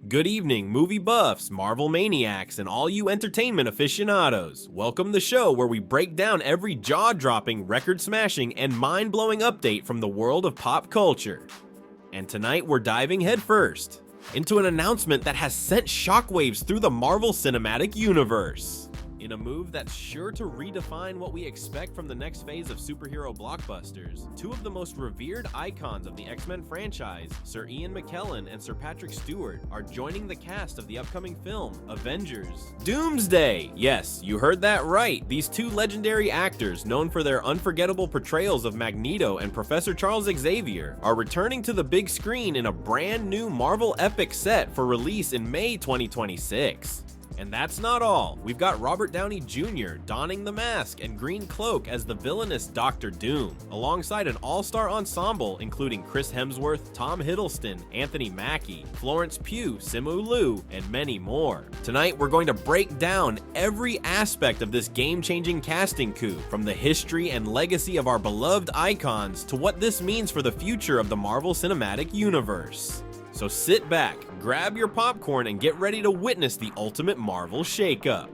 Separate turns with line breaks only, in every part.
Good evening, movie buffs, Marvel maniacs, and all you entertainment aficionados. Welcome to the show where we break down every jaw-dropping, record-smashing, and mind-blowing update from the world of pop culture. And tonight we're diving headfirst into an announcement that has sent shockwaves through the Marvel Cinematic Universe. In a move that's sure to redefine what we expect from the next phase of superhero blockbusters, two of the most revered icons of the X-Men franchise, Sir Ian McKellen and Sir Patrick Stewart, are joining the cast of the upcoming film, Avengers. Doomsday! Yes, you heard that right. These two legendary actors, known for their unforgettable portrayals of Magneto and Professor Charles Xavier, are returning to the big screen in a brand new Marvel epic set for release in May 2026. And that's not all. We've got Robert Downey Jr. donning the mask and green cloak as the villainous Dr. Doom, alongside an all-star ensemble including Chris Hemsworth, Tom Hiddleston, Anthony Mackie, Florence Pugh, Simu Liu, and many more. Tonight, we're going to break down every aspect of this game-changing casting coup, from the history and legacy of our beloved icons to what this means for the future of the Marvel Cinematic Universe. So sit back, grab your popcorn, and get ready to witness the ultimate Marvel shakeup.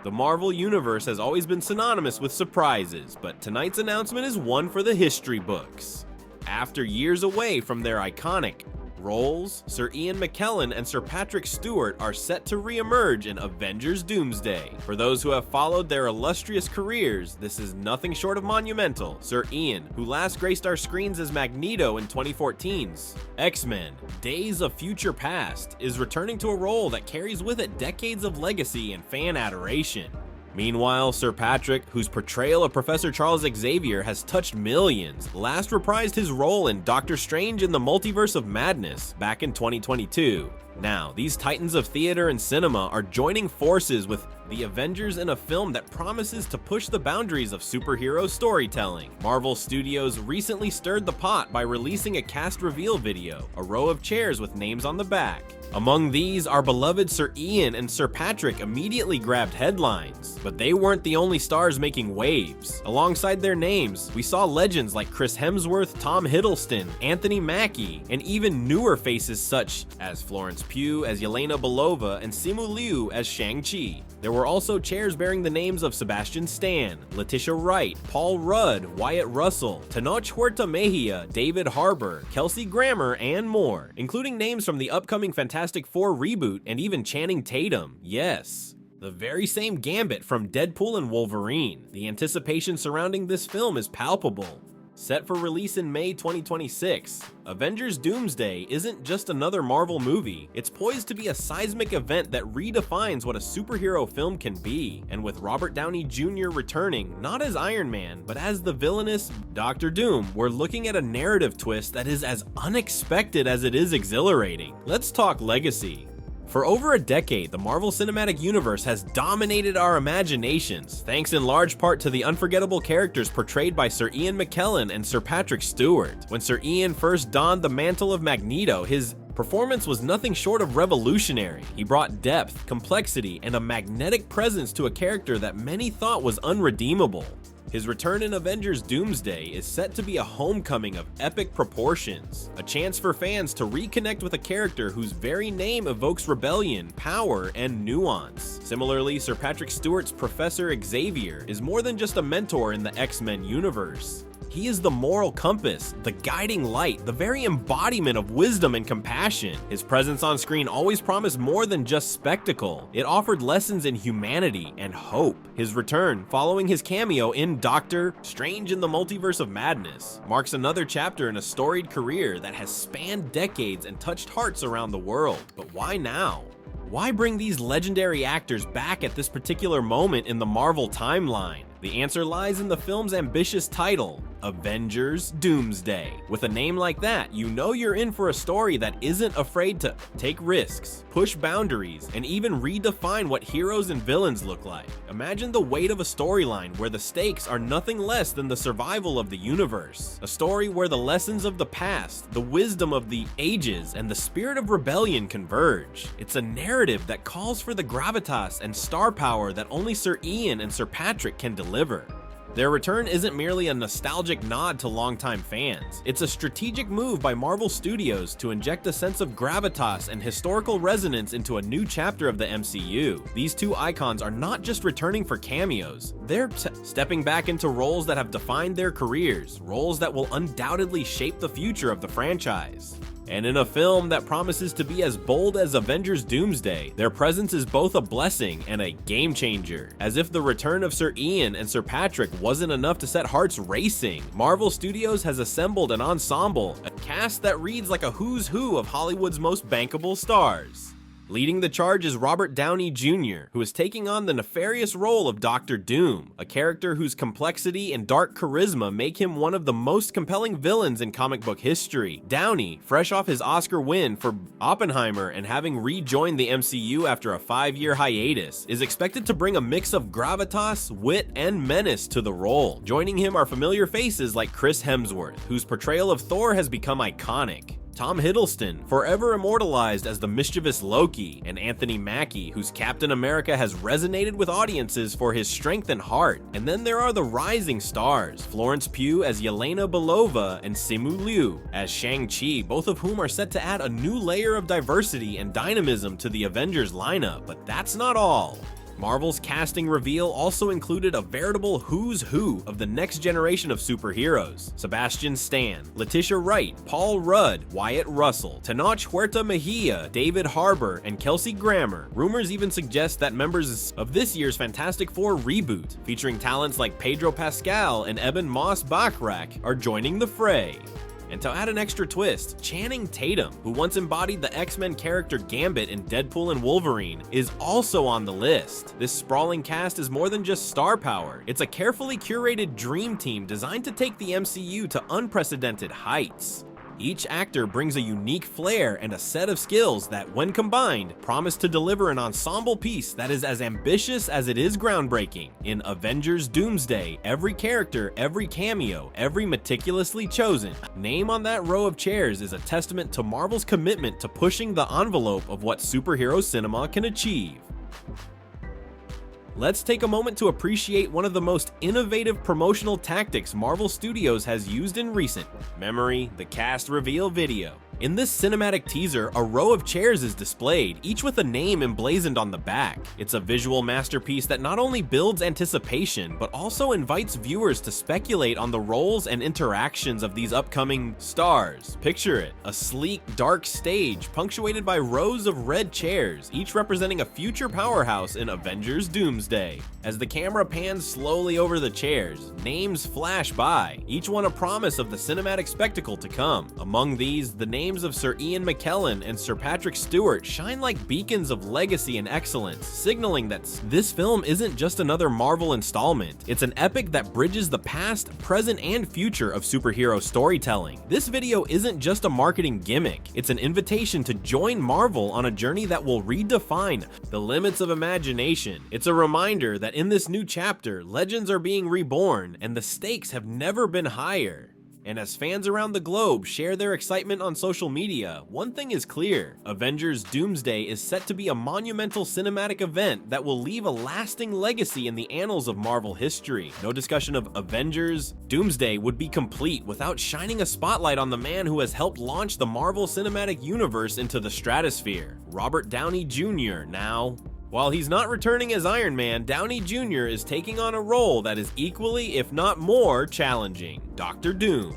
The Marvel Universe has always been synonymous with surprises, but tonight's announcement is one for the history books. After years away from their iconic roles, Sir Ian McKellen and Sir Patrick Stewart are set to re-emerge in Avengers Doomsday. For those who have followed their illustrious careers, this is nothing short of monumental. Sir Ian, who last graced our screens as Magneto in 2014's X-Men: Days of Future Past, is returning to a role that carries with it decades of legacy and fan adoration. Meanwhile, Sir Patrick, whose portrayal of Professor Charles Xavier has touched millions, last reprised his role in Doctor Strange in the Multiverse of Madness back in 2022. Now, these titans of theater and cinema are joining forces with the Avengers in a film that promises to push the boundaries of superhero storytelling. Marvel Studios recently stirred the pot by releasing a cast reveal video, a row of chairs with names on the back. Among these, our beloved Sir Ian and Sir Patrick immediately grabbed headlines. But they weren't the only stars making waves. Alongside their names, we saw legends like Chris Hemsworth, Tom Hiddleston, Anthony Mackie, and even newer faces such as Florence Pugh as Yelena Belova and Simu Liu as Shang-Chi. There were also chairs bearing the names of Sebastian Stan, Letitia Wright, Paul Rudd, Wyatt Russell, Tenoch Huerta Mejia, David Harbour, Kelsey Grammer, and more, including names from the upcoming Fantastic Four reboot and even Channing Tatum. Yes, the very same Gambit from Deadpool and Wolverine. The anticipation surrounding this film is palpable. Set for release in May 2026, Avengers Doomsday isn't just another Marvel movie, it's poised to be a seismic event that redefines what a superhero film can be. And with Robert Downey Jr. returning, not as Iron Man, but as the villainous Dr. Doom, we're looking at a narrative twist that is as unexpected as it is exhilarating. Let's talk legacy. For over a decade, the Marvel Cinematic Universe has dominated our imaginations, thanks in large part to the unforgettable characters portrayed by Sir Ian McKellen and Sir Patrick Stewart. When Sir Ian first donned the mantle of Magneto, his performance was nothing short of revolutionary. He brought depth, complexity, and a magnetic presence to a character that many thought was unredeemable. His return in Avengers Doomsday is set to be a homecoming of epic proportions, a chance for fans to reconnect with a character whose very name evokes rebellion, power, and nuance. Similarly, Sir Patrick Stewart's Professor Xavier is more than just a mentor in the X-Men universe. He is the moral compass, the guiding light, the very embodiment of wisdom and compassion. His presence on screen always promised more than just spectacle. It offered lessons in humanity and hope. His return, following his cameo in Doctor Strange in the Multiverse of Madness, marks another chapter in a storied career that has spanned decades and touched hearts around the world. But why now? Why bring these legendary actors back at this particular moment in the Marvel timeline? The answer lies in the film's ambitious title, Avengers Doomsday. With a name like that, you know you're in for a story that isn't afraid to take risks, push boundaries, and even redefine what heroes and villains look like. Imagine the weight of a storyline where the stakes are nothing less than the survival of the universe. A story where the lessons of the past, the wisdom of the ages, and the spirit of rebellion converge. It's a narrative that calls for the gravitas and star power that only Sir Ian and Sir Patrick can deliver. Their return isn't merely a nostalgic nod to longtime fans. It's a strategic move by Marvel Studios to inject a sense of gravitas and historical resonance into a new chapter of the MCU. These two icons are not just returning for cameos, they're stepping back into roles that have defined their careers, roles that will undoubtedly shape the future of the franchise. And in a film that promises to be as bold as Avengers Doomsday, their presence is both a blessing and a game changer. As if the return of Sir Ian and Sir Patrick wasn't enough to set hearts racing, Marvel Studios has assembled an ensemble, a cast that reads like a who's who of Hollywood's most bankable stars. Leading the charge is Robert Downey Jr., who is taking on the nefarious role of Dr. Doom, a character whose complexity and dark charisma make him one of the most compelling villains in comic book history. Downey, fresh off his Oscar win for Oppenheimer and having rejoined the MCU after a 5-year hiatus, is expected to bring a mix of gravitas, wit, and menace to the role. Joining him are familiar faces like Chris Hemsworth, whose portrayal of Thor has become iconic, Tom Hiddleston, forever immortalized as the mischievous Loki, and Anthony Mackie, whose Captain America has resonated with audiences for his strength and heart. And then there are the rising stars, Florence Pugh as Yelena Belova and Simu Liu as Shang-Chi, both of whom are set to add a new layer of diversity and dynamism to the Avengers lineup. But that's not all. Marvel's casting reveal also included a veritable who's who of the next generation of superheroes. Sebastian Stan, Letitia Wright, Paul Rudd, Wyatt Russell, Tenoch Huerta Mejia, David Harbour, and Kelsey Grammer. Rumors even suggest that members of this year's Fantastic Four reboot, featuring talents like Pedro Pascal and Ebon Moss-Bachrach, are joining the fray. And to add an extra twist, Channing Tatum, who once embodied the X-Men character Gambit in Deadpool and Wolverine, is also on the list. This sprawling cast is more than just star power. It's a carefully curated dream team designed to take the MCU to unprecedented heights. Each actor brings a unique flair and a set of skills that, when combined, promise to deliver an ensemble piece that is as ambitious as it is groundbreaking. In Avengers Doomsday, every character, every cameo, every meticulously chosen name on that row of chairs is a testament to Marvel's commitment to pushing the envelope of what superhero cinema can achieve. Let's take a moment to appreciate one of the most innovative promotional tactics Marvel Studios has used in recent memory, the cast reveal video. In this cinematic teaser, a row of chairs is displayed, each with a name emblazoned on the back. It's a visual masterpiece that not only builds anticipation, but also invites viewers to speculate on the roles and interactions of these upcoming stars. Picture it, a sleek, dark stage punctuated by rows of red chairs, each representing a future powerhouse in Avengers Doomsday. As the camera pans slowly over the chairs, names flash by, each one a promise of the cinematic spectacle to come. Among these, the names of Sir Ian McKellen and Sir Patrick Stewart shine like beacons of legacy and excellence, signaling that this film isn't just another Marvel installment. It's an epic that bridges the past, present, and future of superhero storytelling. This video isn't just a marketing gimmick, it's an invitation to join Marvel on a journey that will redefine the limits of imagination. It's a reminder that in this new chapter, legends are being reborn, and the stakes have never been higher. And as fans around the globe share their excitement on social media, one thing is clear: Avengers Doomsday is set to be a monumental cinematic event that will leave a lasting legacy in the annals of Marvel history. No discussion of Avengers Doomsday would be complete without shining a spotlight on the man who has helped launch the Marvel Cinematic Universe into the stratosphere, Robert Downey Jr. Now, while he's not returning as Iron Man, Downey Jr. is taking on a role that is equally, if not more, challenging: Dr. Doom.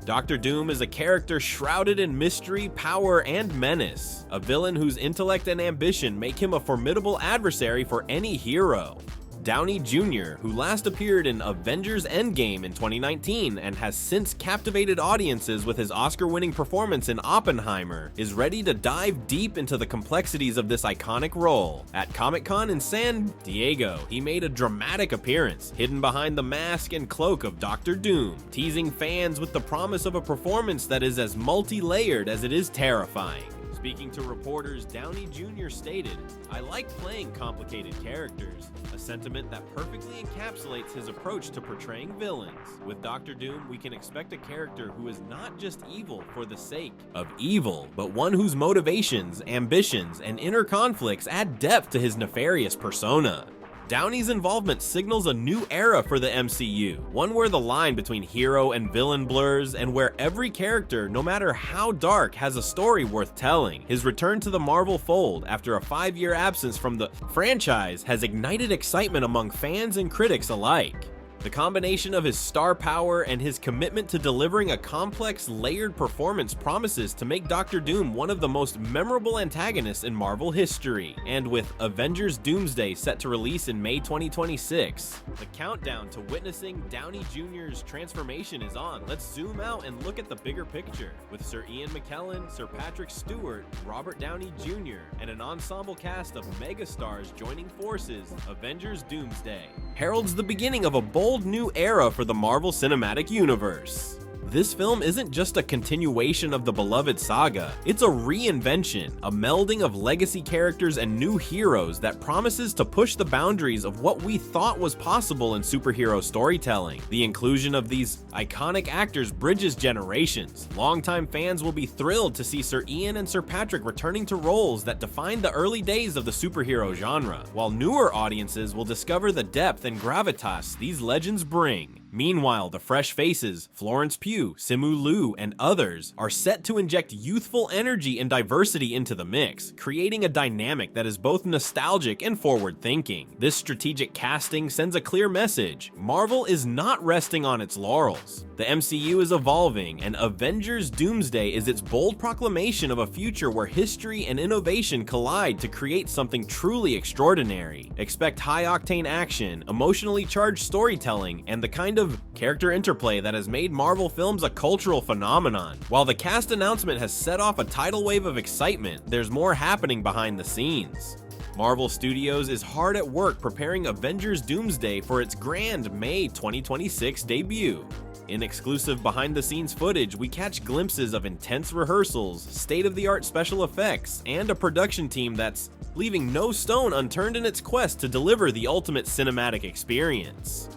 Dr. Doom is a character shrouded in mystery, power, and menace, a villain whose intellect and ambition make him a formidable adversary for any hero. Downey Jr., who last appeared in Avengers Endgame in 2019 and has since captivated audiences with his Oscar-winning performance in Oppenheimer, is ready to dive deep into the complexities of this iconic role. At Comic-Con in San Diego, he made a dramatic appearance, hidden behind the mask and cloak of Dr. Doom, teasing fans with the promise of a performance that is as multi-layered as it is terrifying. Speaking to reporters, Downey Jr. stated, "I like playing complicated characters, a sentiment that perfectly encapsulates his approach to portraying villains. With Dr. Doom, we can expect a character who is not just evil for the sake of evil, but one whose motivations, ambitions, and inner conflicts add depth to his nefarious persona." Downey's involvement signals a new era for the MCU, one where the line between hero and villain blurs, and where every character, no matter how dark, has a story worth telling. His return to the Marvel fold after a 5-year absence from the franchise has ignited excitement among fans and critics alike. The combination of his star power and his commitment to delivering a complex, layered performance promises to make Doctor Doom one of the most memorable antagonists in Marvel history. And with Avengers Doomsday set to release in May 2026, the countdown to witnessing Downey Jr.'s transformation is on. Let's zoom out and look at the bigger picture. With Sir Ian McKellen, Sir Patrick Stewart, Robert Downey Jr., and an ensemble cast of megastars joining forces, Avengers Doomsday heralds the beginning of a bold new era for the Marvel Cinematic Universe. This film isn't just a continuation of the beloved saga, it's a reinvention, a melding of legacy characters and new heroes that promises to push the boundaries of what we thought was possible in superhero storytelling. The inclusion of these iconic actors bridges generations. Longtime fans will be thrilled to see Sir Ian and Sir Patrick returning to roles that defined the early days of the superhero genre, while newer audiences will discover the depth and gravitas these legends bring. Meanwhile, the fresh faces, Florence Pugh, Simu Liu, and others, are set to inject youthful energy and diversity into the mix, creating a dynamic that is both nostalgic and forward-thinking. This strategic casting sends a clear message: Marvel is not resting on its laurels. The MCU is evolving, and Avengers Doomsday is its bold proclamation of a future where history and innovation collide to create something truly extraordinary. Expect high-octane action, emotionally charged storytelling, and the kind of character interplay that has made Marvel films a cultural phenomenon. While the cast announcement has set off a tidal wave of excitement, there's more happening behind the scenes. Marvel Studios is hard at work preparing Avengers Doomsday for its grand May 2026 debut. In exclusive behind-the-scenes footage, we catch glimpses of intense rehearsals, state-of-the-art special effects, and a production team that's leaving no stone unturned in its quest to deliver the ultimate cinematic experience.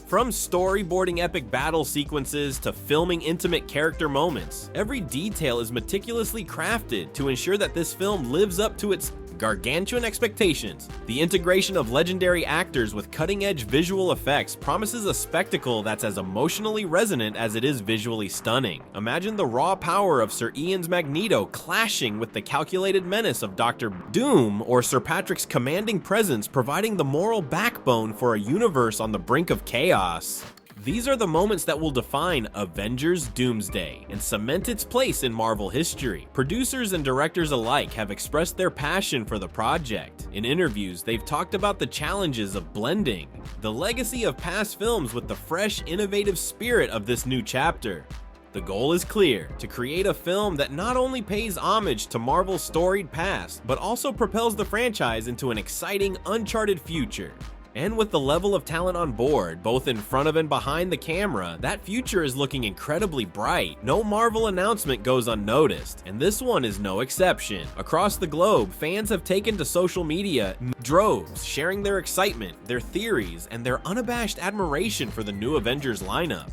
From storyboarding epic battle sequences to filming intimate character moments, every detail is meticulously crafted to ensure that this film lives up to its gargantuan expectations. The integration of legendary actors with cutting-edge visual effects promises a spectacle that's as emotionally resonant as it is visually stunning. Imagine the raw power of Sir Ian's Magneto clashing with the calculated menace of Dr. Doom, or Sir Patrick's commanding presence providing the moral backbone for a universe on the brink of chaos. These are the moments that will define Avengers Doomsday and cement its place in Marvel history. Producers and directors alike have expressed their passion for the project. In interviews, they've talked about the challenges of blending the legacy of past films with the fresh, innovative spirit of this new chapter. The goal is clear: to create a film that not only pays homage to Marvel's storied past, but also propels the franchise into an exciting, uncharted future. And with the level of talent on board, both in front of and behind the camera, that future is looking incredibly bright. No Marvel announcement goes unnoticed, and this one is no exception. Across the globe, fans have taken to social media in droves, sharing their excitement, their theories, and their unabashed admiration for the new Avengers lineup.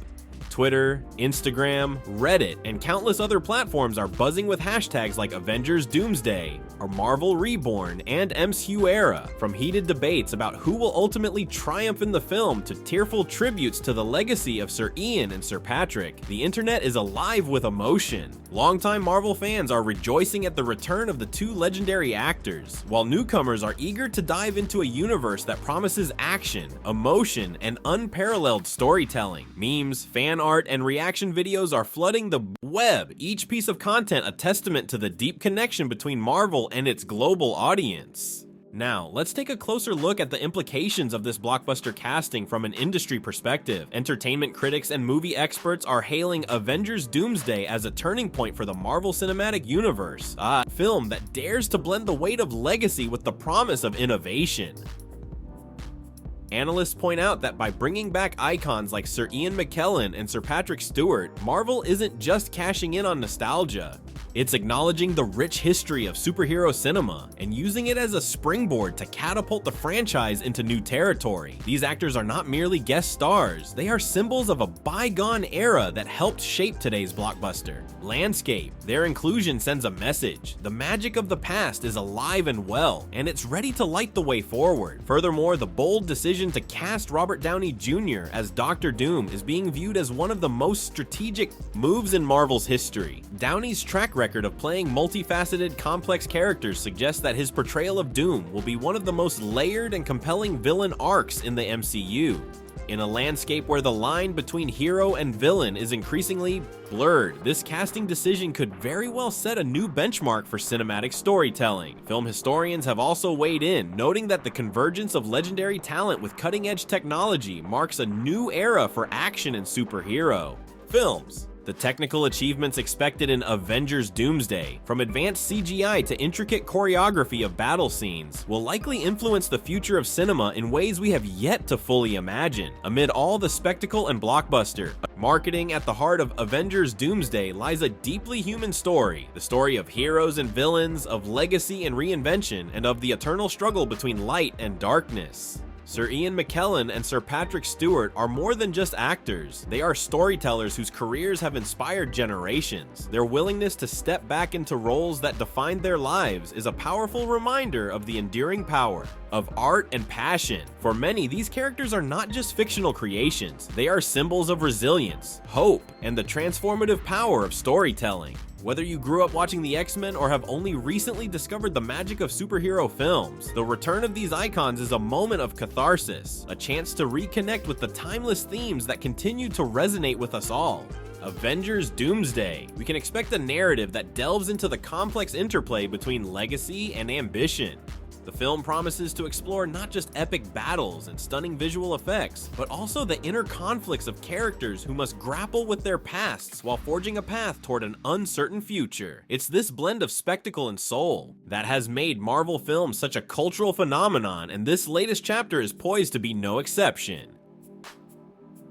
Twitter, Instagram, Reddit, and countless other platforms are buzzing with hashtags like Avengers Doomsday, or Marvel Reborn, and MCU Era. From heated debates about who will ultimately triumph in the film to tearful tributes to the legacy of Sir Ian and Sir Patrick, the internet is alive with emotion. Longtime Marvel fans are rejoicing at the return of the two legendary actors, while newcomers are eager to dive into a universe that promises action, emotion, and unparalleled storytelling. Memes, fan art, and reaction videos are flooding the web, each piece of content a testament to the deep connection between Marvel and its global audience. Now, let's take a closer look at the implications of this blockbuster casting from an industry perspective. Entertainment critics and movie experts are hailing Avengers Doomsday as a turning point for the Marvel Cinematic Universe, a film that dares to blend the weight of legacy with the promise of innovation. Analysts point out that by bringing back icons like Sir Ian McKellen and Sir Patrick Stewart, Marvel isn't just cashing in on nostalgia. It's acknowledging the rich history of superhero cinema and using it as a springboard to catapult the franchise into new territory. These actors are not merely guest stars, they are symbols of a bygone era that helped shape today's blockbuster landscape. Their inclusion sends a message. The magic of the past is alive and well, and it's ready to light the way forward. Furthermore, the bold decision to cast Robert Downey Jr. as Dr. Doom is being viewed as one of the most strategic moves in Marvel's history. Downey's track record of playing multifaceted, complex characters suggests that his portrayal of Doom will be one of the most layered and compelling villain arcs in the MCU. In a landscape where the line between hero and villain is increasingly blurred, this casting decision could very well set a new benchmark for cinematic storytelling. Film historians have also weighed in, noting that the convergence of legendary talent with cutting-edge technology marks a new era for action and superhero films. The technical achievements expected in Avengers Doomsday, from advanced CGI to intricate choreography of battle scenes, will likely influence the future of cinema in ways we have yet to fully imagine. Amid all the spectacle and blockbuster, marketing at the heart of Avengers Doomsday lies a deeply human story. The story of heroes and villains, of legacy and reinvention, and of the eternal struggle between light and darkness. Sir Ian McKellen and Sir Patrick Stewart are more than just actors. They are storytellers whose careers have inspired generations. Their willingness to step back into roles that defined their lives is a powerful reminder of the enduring power of art and passion. For many, these characters are not just fictional creations. They are symbols of resilience, hope, and the transformative power of storytelling. Whether you grew up watching the X-Men or have only recently discovered the magic of superhero films, the return of these icons is a moment of catharsis, a chance to reconnect with the timeless themes that continue to resonate with us all. Avengers Doomsday. We can expect a narrative that delves into the complex interplay between legacy and ambition. The film promises to explore not just epic battles and stunning visual effects, but also the inner conflicts of characters who must grapple with their pasts while forging a path toward an uncertain future. It's this blend of spectacle and soul that has made Marvel films such a cultural phenomenon, and this latest chapter is poised to be no exception.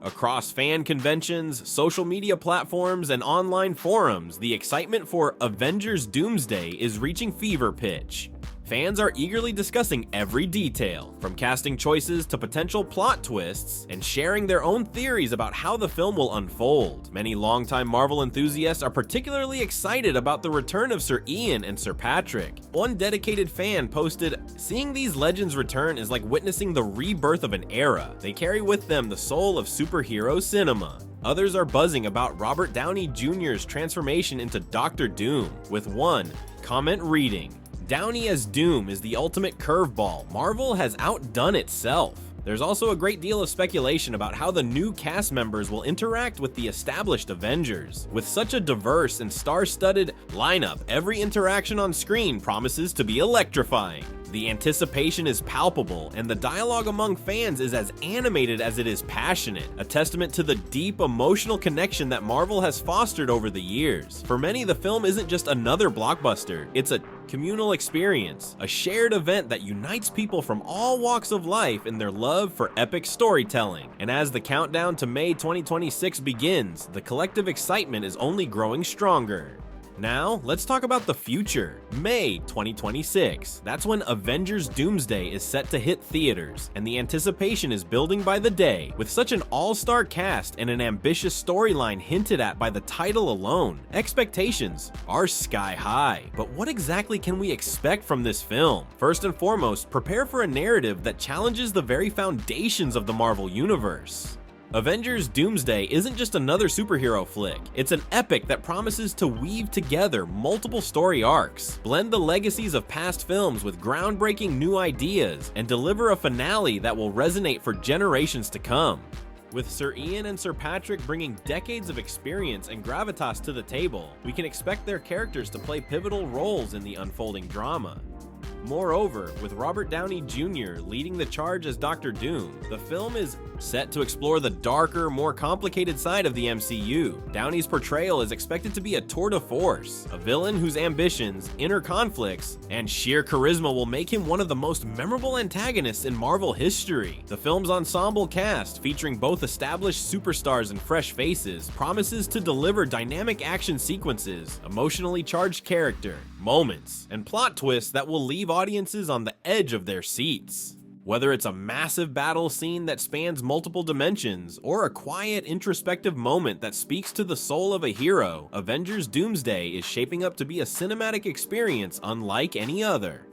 Across fan conventions, social media platforms, and online forums, the excitement for Avengers Doomsday is reaching fever pitch. Fans are eagerly discussing every detail, from casting choices to potential plot twists, and sharing their own theories about how the film will unfold. Many longtime Marvel enthusiasts are particularly excited about the return of Sir Ian and Sir Patrick. One dedicated fan posted, "Seeing these legends return is like witnessing the rebirth of an era. They carry with them the soul of superhero cinema." Others are buzzing about Robert Downey Jr.'s transformation into Dr. Doom, with one comment reading, "Downey as Doom is the ultimate curveball. Marvel has outdone itself." There's also a great deal of speculation about how the new cast members will interact with the established Avengers. With such a diverse and star-studded lineup, every interaction on screen promises to be electrifying. The anticipation is palpable, and the dialogue among fans is as animated as it is passionate, a testament to the deep emotional connection that Marvel has fostered over the years. For many, the film isn't just another blockbuster, it's a communal experience, a shared event that unites people from all walks of life in their love for epic storytelling. And as the countdown to May 2026 begins, the collective excitement is only growing stronger. Now, let's talk about the future. May 2026. That's when Avengers Doomsday is set to hit theaters, and the anticipation is building by the day. With such an all-star cast and an ambitious storyline hinted at by the title alone, expectations are sky high. But what exactly can we expect from this film? First and foremost, prepare for a narrative that challenges the very foundations of the Marvel Universe. Avengers Doomsday isn't just another superhero flick, it's an epic that promises to weave together multiple story arcs, blend the legacies of past films with groundbreaking new ideas, and deliver a finale that will resonate for generations to come. With Sir Ian and Sir Patrick bringing decades of experience and gravitas to the table, we can expect their characters to play pivotal roles in the unfolding drama. Moreover, with Robert Downey Jr. leading the charge as Dr. Doom, the film is set to explore the darker, more complicated side of the MCU. Downey's portrayal is expected to be a tour de force, a villain whose ambitions, inner conflicts, and sheer charisma will make him one of the most memorable antagonists in Marvel history. The film's ensemble cast, featuring both established superstars and fresh faces, promises to deliver dynamic action sequences, emotionally charged character, moments, and plot twists that will leave audiences on the edge of their seats. Whether it's a massive battle scene that spans multiple dimensions, or a quiet, introspective moment that speaks to the soul of a hero, Avengers Doomsday is shaping up to be a cinematic experience unlike any other.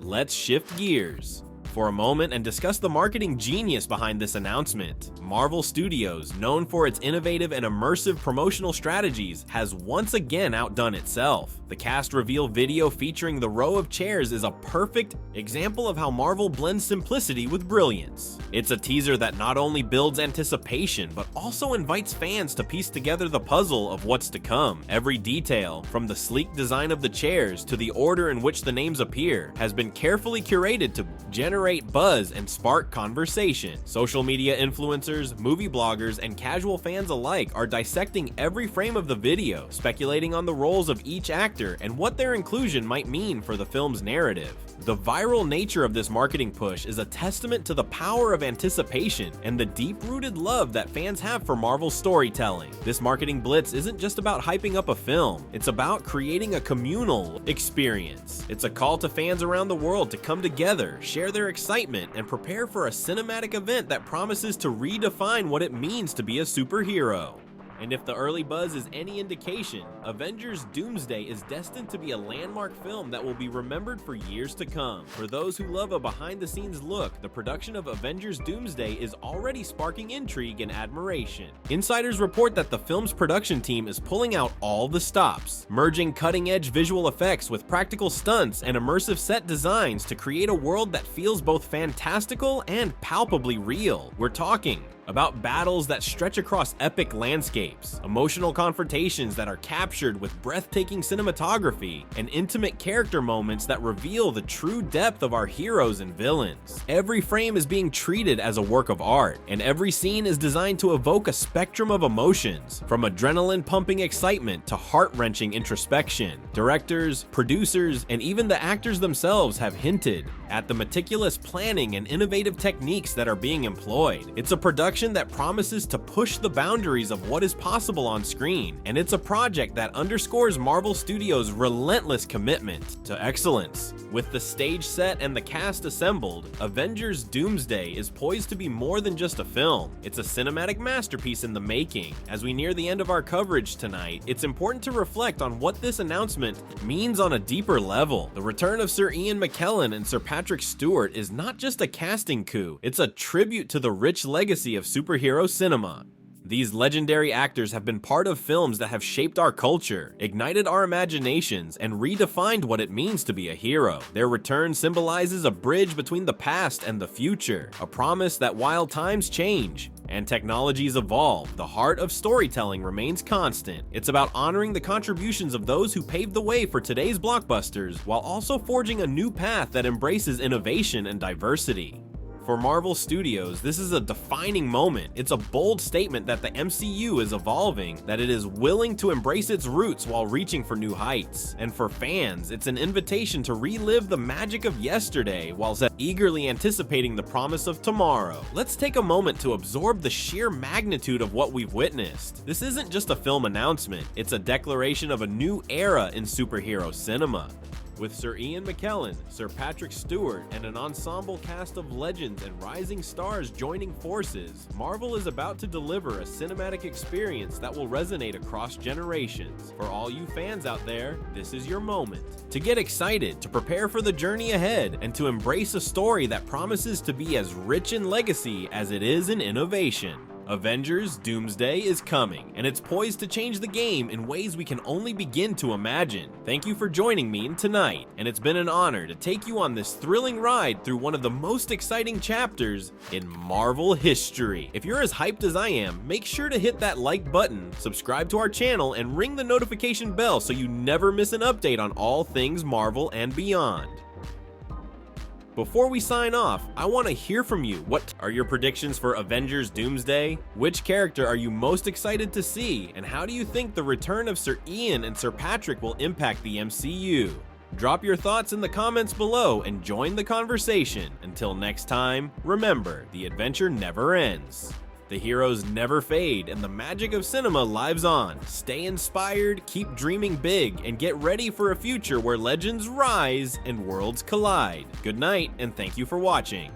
Let's shift gears for a moment and discuss the marketing genius behind this announcement. Marvel Studios, known for its innovative and immersive promotional strategies, has once again outdone itself. The cast reveal video featuring the row of chairs is a perfect example of how Marvel blends simplicity with brilliance. It's a teaser that not only builds anticipation, but also invites fans to piece together the puzzle of what's to come. Every detail, from the sleek design of the chairs to the order in which the names appear, has been carefully curated to generate buzz and spark conversation. Social media influencers, movie bloggers, and casual fans alike are dissecting every frame of the video, speculating on the roles of each actor and what their inclusion might mean for the film's narrative. The viral nature of this marketing push is a testament to the power of anticipation and the deep-rooted love that fans have for Marvel storytelling. This marketing blitz isn't just about hyping up a film, it's about creating a communal experience. It's a call to fans around the world to come together, share their excitement, and prepare for a cinematic event that promises to redefine what it means to be a superhero. And if the early buzz is any indication, Avengers Doomsday is destined to be a landmark film that will be remembered for years to come. For those who love a behind-the-scenes look, the production of Avengers Doomsday is already sparking intrigue and admiration. Insiders report that the film's production team is pulling out all the stops, merging cutting-edge visual effects with practical stunts and immersive set designs to create a world that feels both fantastical and palpably real. We're talking about battles that stretch across epic landscapes, emotional confrontations that are captured with breathtaking cinematography, and intimate character moments that reveal the true depth of our heroes and villains. Every frame is being treated as a work of art, and every scene is designed to evoke a spectrum of emotions, from adrenaline-pumping excitement to heart-wrenching introspection. Directors, producers, and even the actors themselves have hinted at the meticulous planning and innovative techniques that are being employed. It's a production that promises to push the boundaries of what is possible on screen, and it's a project that underscores Marvel Studios' relentless commitment to excellence. With the stage set and the cast assembled, Avengers Doomsday is poised to be more than just a film. It's a cinematic masterpiece in the making. As we near the end of our coverage tonight, it's important to reflect on what this announcement means on a deeper level. The return of Sir Ian McKellen and Sir Patrick Stewart is not just a casting coup, it's a tribute to the rich legacy of superhero cinema. These legendary actors have been part of films that have shaped our culture, ignited our imaginations, and redefined what it means to be a hero. Their return symbolizes a bridge between the past and the future, a promise that while times change and technologies evolve, the heart of storytelling remains constant. It's about honoring the contributions of those who paved the way for today's blockbusters, while also forging a new path that embraces innovation and diversity. For Marvel Studios, this is a defining moment. It's a bold statement that the MCU is evolving, that it is willing to embrace its roots while reaching for new heights. And for fans, it's an invitation to relive the magic of yesterday while eagerly anticipating the promise of tomorrow. Let's take a moment to absorb the sheer magnitude of what we've witnessed. This isn't just a film announcement, it's a declaration of a new era in superhero cinema. With Sir Ian McKellen, Sir Patrick Stewart, and an ensemble cast of legends and rising stars joining forces, Marvel is about to deliver a cinematic experience that will resonate across generations. For all you fans out there, this is your moment to get excited, to prepare for the journey ahead, and to embrace a story that promises to be as rich in legacy as it is in innovation. Avengers Doomsday is coming, and it's poised to change the game in ways we can only begin to imagine. Thank you for joining me tonight, and it's been an honor to take you on this thrilling ride through one of the most exciting chapters in Marvel history. If you're as hyped as I am, make sure to hit that like button, subscribe to our channel, and ring the notification bell so you never miss an update on all things Marvel and beyond. Before we sign off, I want to hear from you. What are your predictions for Avengers Doomsday? Which character are you most excited to see? And how do you think the return of Sir Ian and Sir Patrick will impact the MCU? Drop your thoughts in the comments below and join the conversation. Until next time, remember, the adventure never ends. The heroes never fade, and the magic of cinema lives on. Stay inspired, keep dreaming big, and get ready for a future where legends rise and worlds collide. Good night, and thank you for watching.